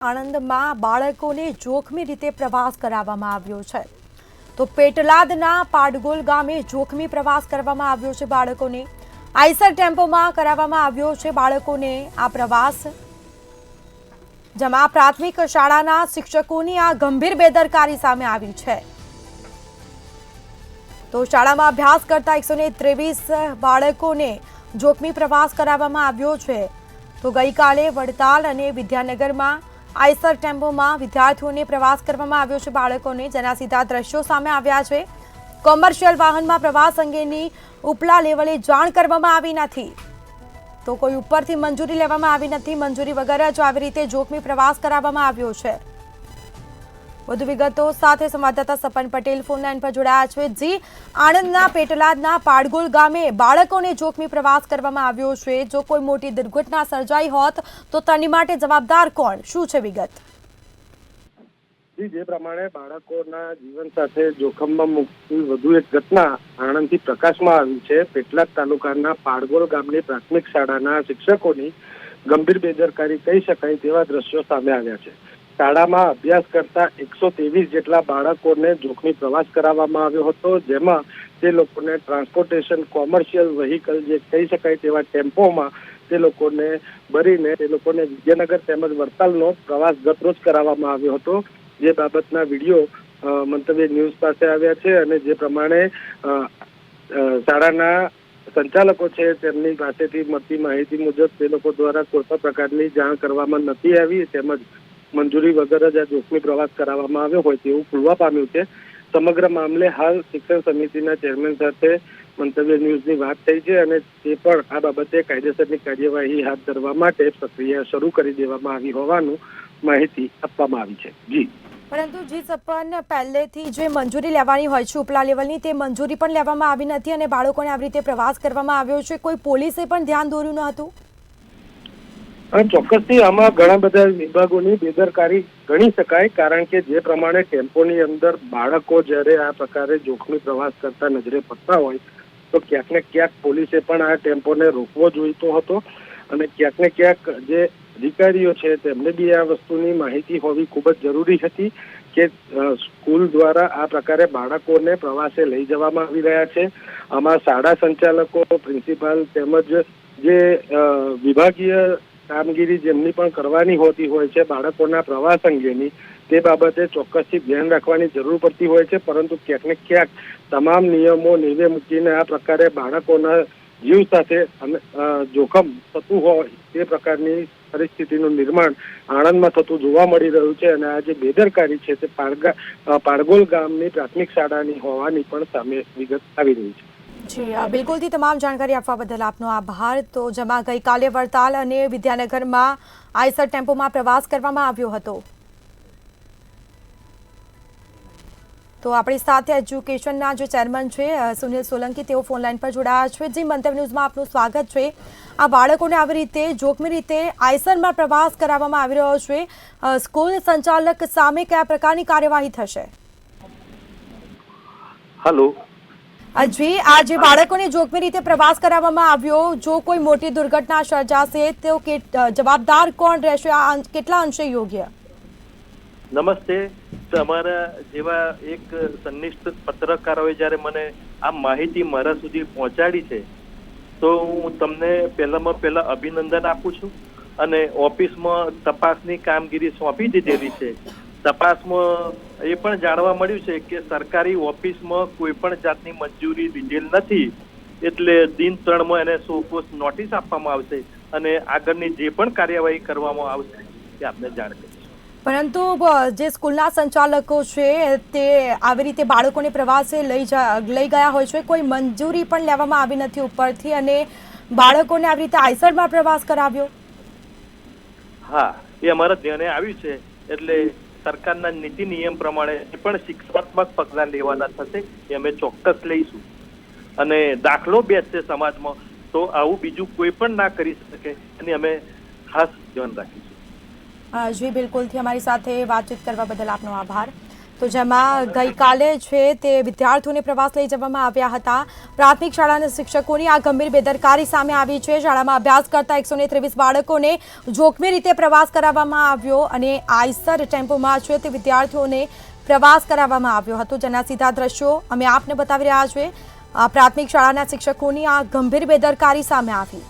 આણંદમાં બાળકોને જોખમી રીતે પ્રવાસ કરાવવામાં આવ્યો છે તો પેટલાદના પાડગોલ ગામે જોખમી પ્રવાસ કરવામાં આવ્યો છે બાળકોને આઈસર ટેમ્પોમાં કરાવવામાં આવ્યો છે બાળકોને આ પ્રવાસ જેમાં પ્રાથમિક શાળાના શિક્ષકોની આ ગંભીર બેદરકારી સામે આવી છે તો શાળામાં અભ્યાસ કરતા 123 બાળકોને જોખમી પ્રવાસ કરાવવામાં આવ્યો છે તો ગઈકાલે વડતાલ અને વિદ્યાનગરમાં આઈસર ટેમ્પોમાં વિદ્યાર્થીઓને પ્રવાસ કરવામાં આવ્યો છે બાળકોને જેના સીધા દ્રશ્યો સામે આવ્યા છે કોમર્શિયલ વાહનમાં પ્રવાસ અંગેની ઉપલા લેવલે જાણ કરવામાં આવી નથી તો કોઈ ઉપરથી મંજૂરી લેવામાં આવી નથી મંજૂરી વગર જ આવી રીતે જોખમી પ્રવાસ કરાવવામાં આવ્યો છે વધુ વિગતો સાથે સંવાદદાતા સપન પટેલ ફોન લાઈન પર જોડાયા છે જી આણંદના પેટલાદના પાડગોલ ગામે બાળકોને જોખમી પ્રવાસ કરવામાં આવ્યો છે જો કોઈ મોટી દુર્ઘટના સર્જાઈ હોત તો તેની માટે જવાબદાર કોણ શું છે વિગત જે પ્રમાણે બાળકોના જીવન સાથે જોખમમાં મૂકતી વધુ એક ઘટના આણંદથી પ્રકાશમાં આવી છે પેટલાદ તાલુકાના પાડગોલ ગામની પ્રાથમિક શાળાના શિક્ષકોની ગંભીર બેદરકારી કહી શકાય તેવા દ્રશ્યો સામે આવ્યા છે શાળામાં અભ્યાસ કરતા 123 જેટલા બાળકોને જોખમી પ્રવાસ કરાવવામાં આવ્યો હતો જેમાં તે લોકોને ટ્રાન્સપોર્ટેશન કોમર્શિયલ વ્હીકલ જે કહી શકાય તેવા ટેમ્પોમાં તે લોકોને ભરીને તે લોકોને વિદ્યાનગર તેમજ વડતાલનો પ્રવાસ ગતરોજ કરાવવામાં આવ્યો હતો જે બાબતના વિડીયો મંતવ્ય ન્યૂઝ પાસે આવ્યા છે અને જે પ્રમાણે શાળાના સંચાલકો છે તેમની પાસેથી મળતી માહિતી મુજબ તે લોકો દ્વારા કોઈ પણ પ્રકારની જાણ કરવામાં નથી આવી તેમજ મંજૂરી વગર જ આ જોખમી પ્રવાસ કરાવવામાં આવ્યો હોય તેવું ખુલવા પામ્યું છે સમગ્ર મામલે હાલ શિક્ષણ સમિતિના ચેરમેન સાથે મંતવ્ય ન્યૂઝની વાત થઈ છે અને તે પણ આ બાબતે કાયદેસરની કાર્યવાહી હાથ ધરવા માટે પ્રક્રિયા શરૂ કરી દેવામાં આવી હોવાનું માહિતી આપવામાં આવી છે જી પરંતુ જી સપન પહેલેથી જે મંજૂરી લેવાની હોય છે ઉપલા લેવલની તે મંજૂરી પણ લેવામાં આવી નથી અને બાળકોને આવી રીતે પ્રવાસ કરવામાં આવ્યો છે કોઈ પોલીસે પણ ધ્યાન દોર્યું ન હતું ચોક્કસથી આમાં ઘણા બધા વિભાગોની બેદરકારી ગણી શકાય કારણ કે જે પ્રમાણે ટેમ્પોની અંદર બાળકો જ્યારે આ પ્રકારે જોખમી પ્રવાસ કરતા નજરે પડતા હોય તો ક્યાંક ને ક્યાંક પોલીસે પણ આ ટેમ્પોને રોકવો જોઈતો હતો અને ક્યાંક ને ક્યાંક જે અધિકારીઓ છે તેમને બી આ વસ્તુની માહિતી હોવી ખૂબ જ જરૂરી હતી કે સ્કૂલ દ્વારા આ પ્રકારે બાળકોને પ્રવાસે લઈ જવામાં આવી રહ્યા છે આમાં શાળા સંચાલકો પ્રિન્સિપાલ તેમજ જે વિભાગીય કામગીરી જેમની પણ કરવાની હોતી હોય છે બાળકોના પ્રવાસ અંગેની તે બાબતે ચોક્કસથી ધ્યાન રાખવાની જરૂર પડતી હોય છે પરંતુ ક્યાંક ને ક્યાંક તમામ નિયમો નીવે મૂકીને આ પ્રકારે બાળકોના જીવ સાથે જોખમ થતું હોય તે પ્રકારની પરિસ્થિતિનું નિર્માણ આણંદમાં થતું જોવા મળી રહ્યું છે અને આ જે બેદરકારી છે તે પાડગોલ ગામની પ્રાથમિક શાળાની હોવાની પણ સામે વિગત આવી રહી છે જી બિલકુલથી તમામ જાણકારી આપવા બદલ આપનો આભાર તો જેમાં ગઈકાલે વડતાલ અને વિદ્યાનગરમાં આઈસર ટેમ્પોમાં પ્રવાસ કરવામાં આવ્યો હતો તો આપણી સાથે એજ્યુકેશનના જે ચેરમેન છે સુનિલ સોલંકી તેઓ ફોન લાઈન પર જોડાયા છે જી મંતવ્ય ન્યૂઝમાં આપનું સ્વાગત છે આ બાળકોને આવી રીતે જોખમી રીતે આઈસરમાં પ્રવાસ કરાવવામાં આવી રહ્યો છે સ્કૂલ સંચાલક સામે કયા પ્રકારની કાર્યવાહી થશે હેલો જી આ જે બાળકોને જોખમી રીતે પ્રવાસ કરાવવામાં આવ્યો જો કોઈ મોટી દુર્ઘટના સર્જાશે તો જવાબદાર કોણ રહેશે આ કેટલા અંશે યોગ્ય નમસ્તે તમારા જેવા એક સંનિષ્ઠ પત્રકારોએ જ્યારે મને આ માહિતી મારા સુધી પહોંચાડી છે તો હું તમને પહેલા અભિનંદન આપું છું અને ઓફિસમાં તપાસની કામગીરી સોંપી દીધેલી છે તપાસમાં એ પણ જાણવા મળ્યું છે કે સરકારી ઓફિસમાં કોઈ પણ જાતની મંજૂરી લીધેલ નથી એટલે દિન 3માં એને સોકોસ નોટિસ આપવામાં આવશે અને આગળની જે પણ કાર્યવાહી કરવામાં આવશે તે આપને જાણ કરીશું પરંતુ જે સ્કૂલના સંચાલકો છે તે આવી રીતે બાળકોને પ્રવાસે લઈ ગયા હોય છે કોઈ મંજૂરી પણ લેવામાં આવી નથી ઉપરથી અને બાળકોને આવી રીતે આઈસરમાં પ્રવાસ કરાવ્યો હા એ અમારા ધ્યાને આવ્યું છે એટલે સરકારના નીતિ નિયમ પ્રમાણે પણ શિક્ષાત્મક પગલાં લેવાના થશે એ અમે ચોક્કસ લઈશું અને દાખલો બેસશે સમાજમાં તો આવું બીજું કોઈ પણ ના કરી શકે અને અમે ખાસ ધ્યાન રાખીશું જી બિલકુલથી અમારી સાથે વાતચીત કરવા બદલ આપનો આભાર તો જેમાં ગઈકાલે છે તે વિદ્યાર્થીઓને પ્રવાસ લઈ જવામાં આવ્યા હતા। પ્રાથમિક શાળાના શિક્ષકોની આ ગંભીર બેદરકારી સામે આવી છે। શાળામાં અભ્યાસ કરતા 123 બાળકોને જોખમી રીતે પ્રવાસ કરાવવામાં આવ્યો અને આઈસર ટેમ્પોમાં છે તે વિદ્યાર્થીઓને પ્રવાસ કરાવવામાં આવ્યો હતો, જેના સીધા દ્રશ્યો અમે આપને બતાવી રહ્યા છીએ। પ્રાથમિક શાળાના શિક્ષકોની આ ગંભીર બેદરકારી સામે આવી।